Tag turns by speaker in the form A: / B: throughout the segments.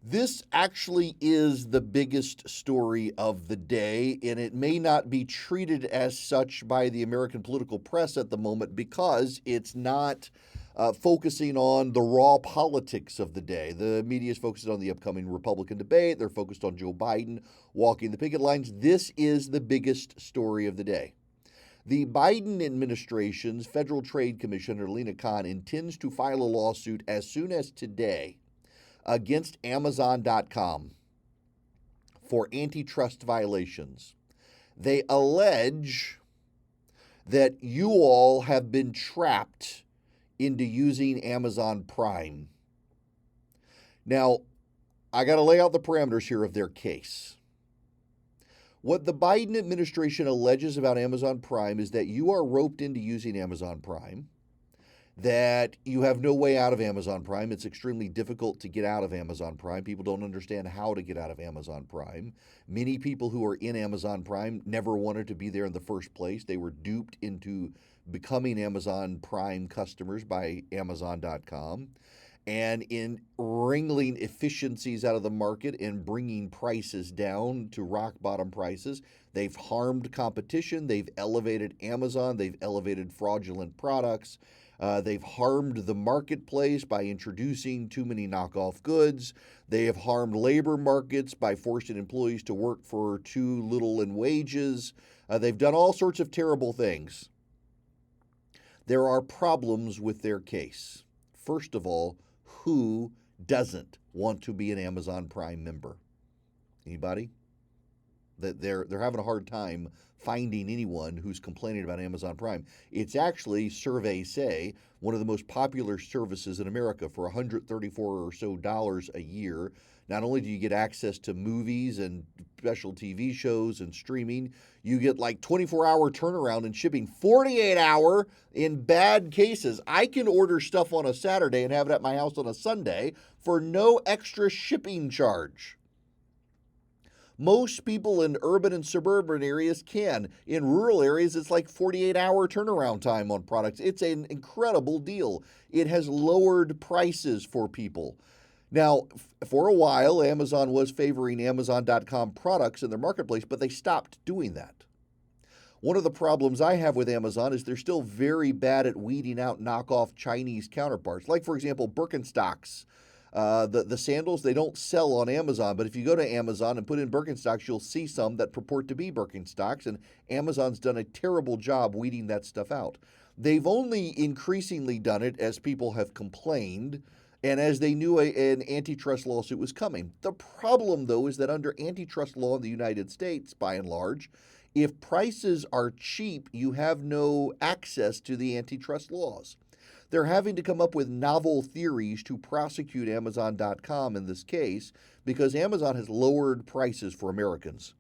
A: This actually is the biggest story of the day, and it may not be treated as such by the American political press at the moment because it's not focusing on the raw politics of the day. The media is focused on the upcoming Republican debate, they're focused on Joe Biden walking the picket lines. This is the biggest story of the day. The Biden administration's Federal Trade Commissioner, Lena Khan, intends to file a lawsuit as soon as today against Amazon.com for antitrust violations. They allege that you all have been trapped into using Amazon Prime. Now, I got to lay out the parameters here of their case. What the Biden administration alleges about Amazon Prime is that you are roped into using Amazon Prime, that you have no way out of Amazon Prime. It's extremely difficult to get out of Amazon Prime. People don't understand how to get out of Amazon Prime. Many people who are in Amazon Prime never wanted to be there in the first place. They were duped into becoming Amazon Prime customers by Amazon.com. And in wrangling efficiencies out of the market and bringing prices down to rock bottom prices, they've harmed competition. They've elevated Amazon. They've elevated fraudulent products. They've harmed the marketplace by introducing too many knockoff goods. They have harmed labor markets by forcing employees to work for too little in wages. They've done all sorts of terrible things. There are problems with their case. First of all, who doesn't want to be an Amazon Prime member? Anybody? That they're having a hard time finding anyone who's complaining about Amazon Prime. It's actually, surveys say, one of the most popular services in America for $134 or so a year. Not only do you get access to movies and special TV shows and streaming, you get like 24-hour turnaround and shipping, 48-hour in bad cases. I can order stuff on a Saturday and have it at my house on a Sunday for no extra shipping charge. Most people in urban and suburban areas can. In rural areas, it's like 48-hour turnaround time on products. It's an incredible deal. It has lowered prices for people. Now, for a while, Amazon was favoring Amazon.com products in their marketplace, but they stopped doing that. One of the problems I have with Amazon is they're still very bad at weeding out knockoff Chinese counterparts. Like, for example, Birkenstocks. The sandals, they don't sell on Amazon, but if you go to Amazon and put in Birkenstocks, you'll see some that purport to be Birkenstocks, and Amazon's done a terrible job weeding that stuff out. They've only increasingly done it as people have complained and as they knew an antitrust lawsuit was coming. The problem, though, is that under antitrust law in the United States, by and large, if prices are cheap, you have no access to the antitrust laws. They're having to come up with novel theories to prosecute Amazon.com in this case because Amazon has lowered prices for Americans.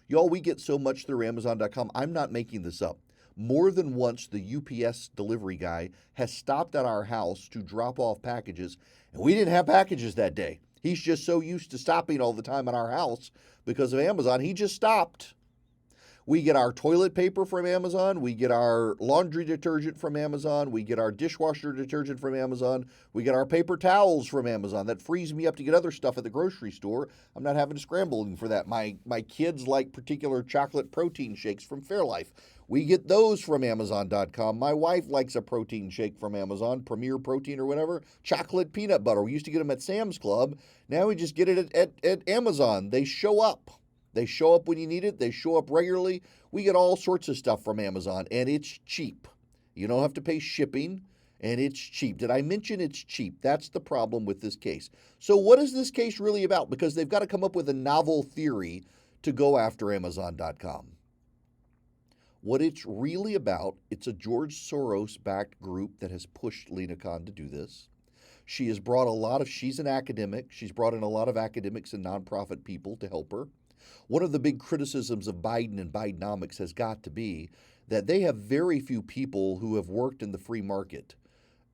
A: Y'all, we get so much through Amazon.com. I'm not making this up. More than once, the UPS delivery guy has stopped at our house to drop off packages, and we didn't have packages that day. He's just so used to stopping all the time at our house because of Amazon, he just stopped. We get our toilet paper from Amazon. We get our laundry detergent from Amazon. We get our dishwasher detergent from Amazon. We get our paper towels from Amazon. That frees me up to get other stuff at the grocery store. I'm not having to scramble for that. My kids like particular chocolate protein shakes from Fairlife. We get those from Amazon.com. My wife likes a protein shake from Amazon, Premier Protein or whatever. Chocolate peanut butter. We used to get them at Sam's Club. Now we just get it at Amazon. They show up. They show up when you need it. They show up regularly. We get all sorts of stuff from Amazon, and it's cheap. You don't have to pay shipping, and it's cheap. Did I mention it's cheap? That's the problem with this case. So what is this case really about? Because they've got to come up with a novel theory to go after Amazon.com. What it's really about, it's a George Soros-backed group that has pushed Lena Khan to do this. She has brought she's an academic. She's brought in a lot of academics and nonprofit people to help her. One of the big criticisms of Biden and Bidenomics has got to be that they have very few people who have worked in the free market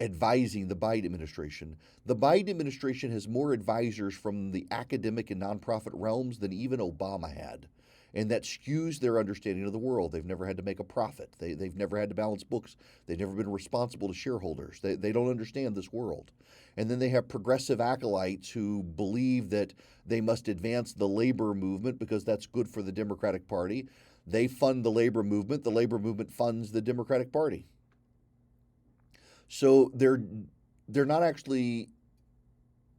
A: advising the Biden administration. The Biden administration has more advisors from the academic and nonprofit realms than even Obama had. And that skews their understanding of the world. They've never had to make a profit. They've never had to balance books. They've never been responsible to shareholders. They don't understand this world. And then they have progressive acolytes who believe that they must advance the labor movement because that's good for the Democratic Party. They fund the labor movement. The labor movement funds the Democratic Party. So they're not actually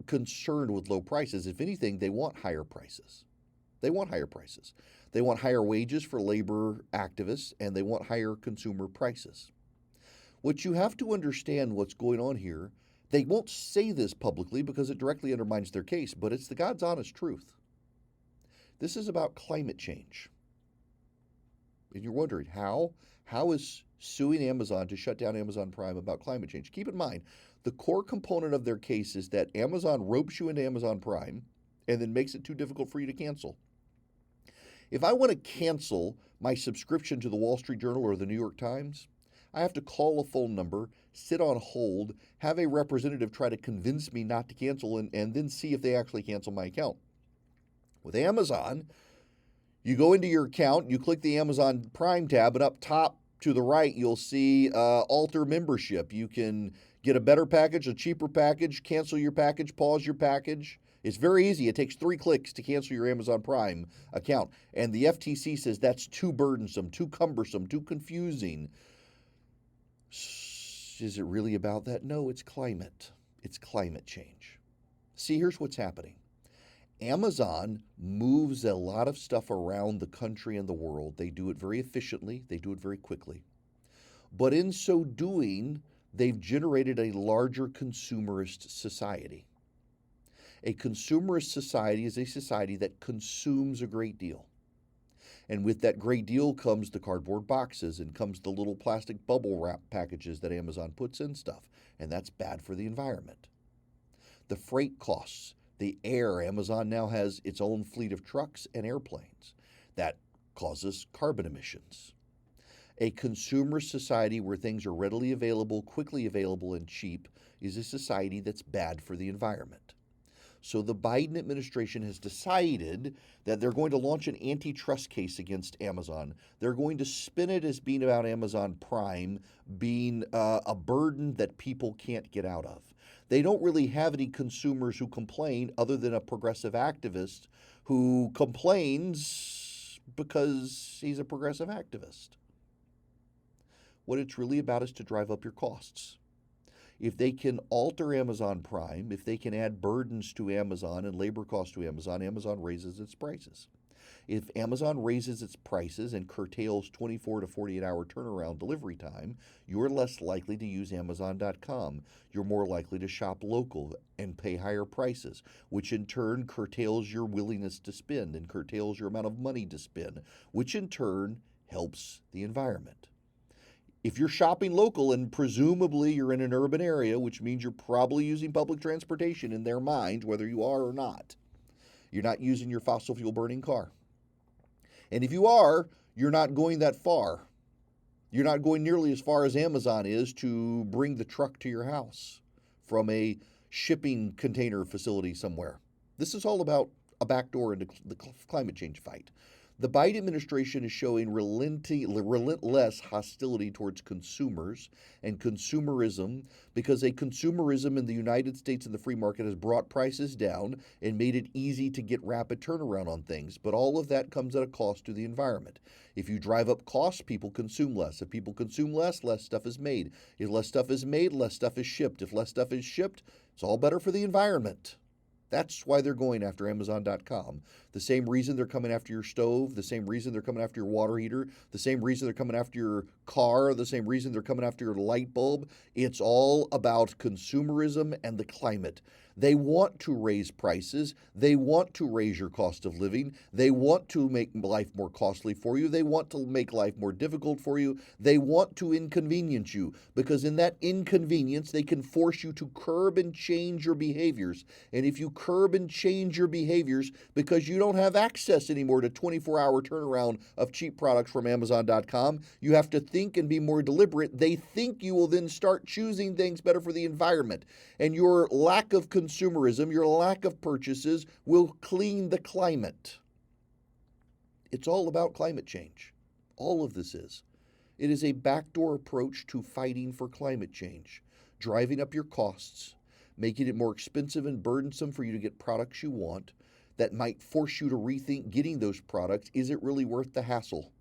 A: concerned with low prices. If anything, they want higher prices. They want higher prices. They want higher wages for labor activists, and they want higher consumer prices. What you have to understand what's going on here, they won't say this publicly because it directly undermines their case, but it's the God's honest truth. This is about climate change. And you're wondering, how is suing Amazon to shut down Amazon Prime about climate change? Keep in mind, the core component of their case is that Amazon ropes you into Amazon Prime and then makes it too difficult for you to cancel. If I want to cancel my subscription to the Wall Street Journal or the New York Times, I have to call a phone number, sit on hold, have a representative try to convince me not to cancel, and then see if they actually cancel my account. With Amazon, you go into your account, you click the Amazon Prime tab, and up top to the right, you'll see alter membership. You can get a better package, a cheaper package, cancel your package, pause your package. It's very easy. It takes 3 clicks to cancel your Amazon Prime account. And the FTC says that's too burdensome, too cumbersome, too confusing. Is it really about that? No, it's climate. It's climate change. See, here's what's happening. Amazon moves a lot of stuff around the country and the world. They do it very efficiently. They do it very quickly. But in so doing, they've generated a larger consumerist society. A consumerist society is a society that consumes a great deal. And with that great deal comes the cardboard boxes and comes the little plastic bubble wrap packages that Amazon puts in stuff. And that's bad for the environment. The freight costs, the air. Amazon now has its own fleet of trucks and airplanes. That causes carbon emissions. A consumer society where things are readily available, quickly available, and cheap is a society that's bad for the environment. So the Biden administration has decided that they're going to launch an antitrust case against Amazon. They're going to spin it as being about Amazon Prime being a burden that people can't get out of. They don't really have any consumers who complain other than a progressive activist who complains because he's a progressive activist. What it's really about is to drive up your costs. If they can alter Amazon Prime, if they can add burdens to Amazon and labor costs to Amazon, Amazon raises its prices. If Amazon raises its prices and curtails 24 to 48 hour turnaround delivery time, you're less likely to use Amazon.com. You're more likely to shop local and pay higher prices, which in turn curtails your willingness to spend and curtails your amount of money to spend, which in turn helps the environment. If you're shopping local and presumably you're in an urban area, which means you're probably using public transportation in their mind, whether you are or not, you're not using your fossil fuel burning car. And if you are, you're not going that far. You're not going nearly as far as Amazon is to bring the truck to your house from a shipping container facility somewhere. This is all about a backdoor into the climate change fight. The Biden administration is showing relentless hostility towards consumers and consumerism because a consumerism in the United States and the free market has brought prices down and made it easy to get rapid turnaround on things. But all of that comes at a cost to the environment. If you drive up costs, people consume less. If people consume less, less stuff is made. If less stuff is made, less stuff is shipped. If less stuff is shipped, it's all better for the environment. That's why they're going after Amazon.com. The same reason they're coming after your stove, the same reason they're coming after your water heater, the same reason they're coming after your car, the same reason they're coming after your light bulb. It's all about consumerism and the climate. They want to raise prices. They want to raise your cost of living. They want to make life more costly for you. They want to make life more difficult for you. They want to inconvenience you because in that inconvenience, they can force you to curb and change your behaviors. And if you curb and change your behaviors because you don't have access anymore to 24-hour turnaround of cheap products from Amazon.com, you have to think and be more deliberate. They think you will then start choosing things better for the environment. And your lack of consumerism, your lack of purchases will clean the climate. It's all about climate change. All of this is. It is a backdoor approach to fighting for climate change, driving up your costs, making it more expensive and burdensome for you to get products you want that might force you to rethink getting those products. Is it really worth the hassle?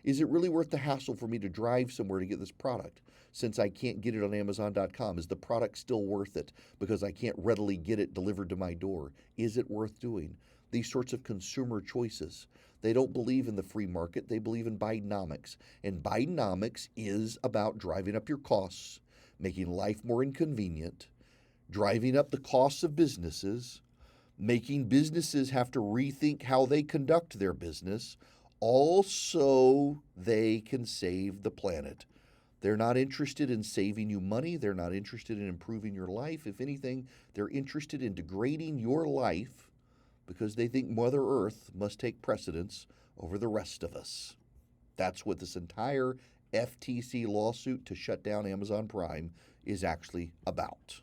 A: Is it really worth the hassle for me to drive somewhere to get this product since I can't get it on Amazon.com? Is the product still worth it because I can't readily get it delivered to my door? Is it worth doing? These sorts of consumer choices. They don't believe in the free market. They believe in Bidenomics. And Bidenomics is about driving up your costs, making life more inconvenient, driving up the costs of businesses, making businesses have to rethink how they conduct their business, all so they can save the planet. They're not interested in saving you money. They're not interested in improving your life. If anything, they're interested in degrading your life because they think Mother Earth must take precedence over the rest of us. That's what this entire FTC lawsuit to shut down Amazon Prime is actually about.